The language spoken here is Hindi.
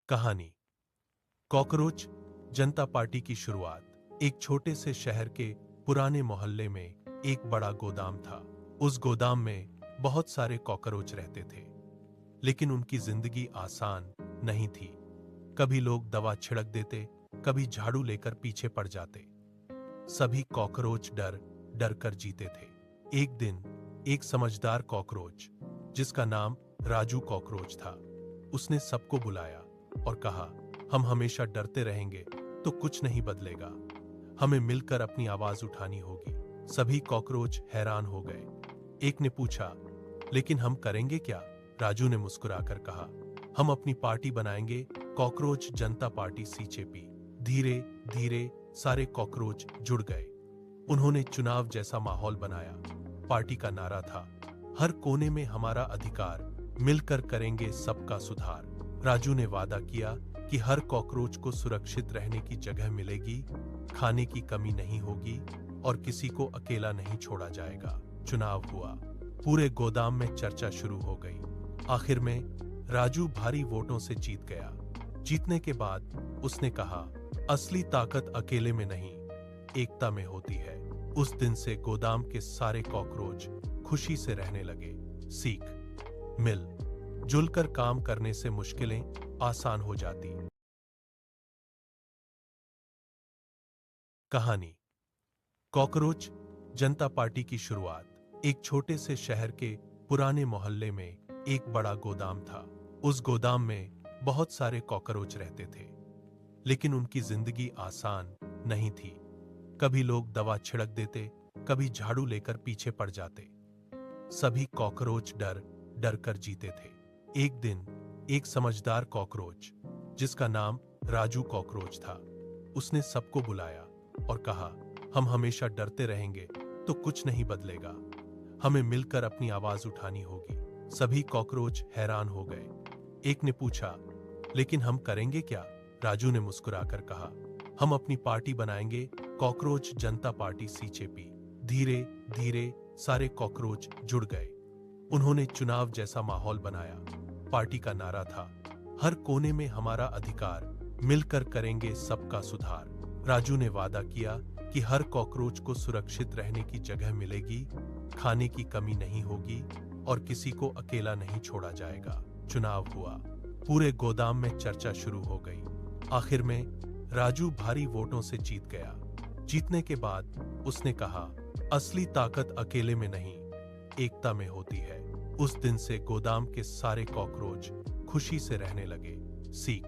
कहानी कॉकरोच जनता पार्टी की शुरुआत। एक छोटे से शहर के पुराने मोहल्ले में एक बड़ा गोदाम था। उस गोदाम में बहुत सारे कॉकरोच रहते थे, लेकिन उनकी जिंदगी आसान नहीं थी। कभी लोग दवा छिड़क देते, कभी झाड़ू लेकर पीछे पड़ जाते। सभी कॉकरोच डर डर कर जीते थे। एक दिन एक समझदार कॉकरोच, जिसका नाम राजू कॉकरोच था, उसने सबको बुलाया और कहा, हम हमेशा डरते रहेंगे तो कुछ नहीं बदलेगा। हमें मिलकर अपनी आवाज उठानी होगी। सभी कॉकरोच हैरान हो गए। एक ने पूछा, लेकिन हम करेंगे क्या? राजू ने मुस्कुराकर कहा, हम अपनी पार्टी बनाएंगे, कॉकरोच जनता पार्टी सीजेपी। धीरे धीरे सारे कॉकरोच जुड़ गए। उन्होंने चुनाव जैसा माहौल बनाया। पार्टी का नारा था, हर कोने में हमारा अधिकार, मिलकर करेंगे सबका सुधार। राजू ने वादा किया कि हर कॉकरोच को सुरक्षित रहने की जगह मिलेगी, खाने की कमी नहीं होगी और किसी को अकेला नहीं छोड़ा जाएगा। चुनाव हुआ। पूरे गोदाम में चर्चा शुरू हो गई। आखिर में राजू भारी वोटों से जीत गया। जीतने के बाद उसने कहा, असली ताकत अकेले में नहीं, एकता में होती है। उस दिन से गोदाम के सारे कॉकरोच खुशी से रहने लगे। सीख, मिल जुलकर काम करने से मुश्किलें आसान हो जाती। कहानी कॉकरोच जनता पार्टी की शुरुआत। एक छोटे से शहर के पुराने मोहल्ले में एक बड़ा गोदाम था। उस गोदाम में बहुत सारे कॉकरोच रहते थे, लेकिन उनकी जिंदगी आसान नहीं थी। कभी लोग दवा छिड़क देते, कभी झाड़ू लेकर पीछे पड़ जाते। सभी कॉकरोच डर डर कर जीते थे। एक दिन एक समझदार कॉकरोच, जिसका नाम राजू कॉकरोच था, उसने सबको बुलाया और कहा, हम हमेशा डरते रहेंगे तो कुछ नहीं बदलेगा। हमें मिलकर अपनी आवाज उठानी होगी। सभी कॉकरोच हैरान हो गए। एक ने पूछा, लेकिन हम करेंगे क्या? राजू ने मुस्कुराकर कहा, हम अपनी पार्टी बनाएंगे, कॉकरोच जनता पार्टी सीजेपी। धीरे धीरे सारे कॉकरोच जुड़ गए। उन्होंने चुनाव जैसा माहौल बनाया। पार्टी का नारा था, हर कोने में हमारा अधिकार, मिलकर करेंगे सबका सुधार। राजू ने वादा किया कि हर कॉकरोच को सुरक्षित रहने की जगह मिलेगी, खाने की कमी नहीं होगी और किसी को अकेला नहीं छोड़ा जाएगा। चुनाव हुआ। पूरे गोदाम में चर्चा शुरू हो गई। आखिर में राजू भारी वोटों से जीत गया। जीतने के बाद उसने कहा, असली ताकत अकेले में नहीं, एकता में होती है। उस दिन से गोदाम के सारे कॉकरोच खुशी से रहने लगे। सीख।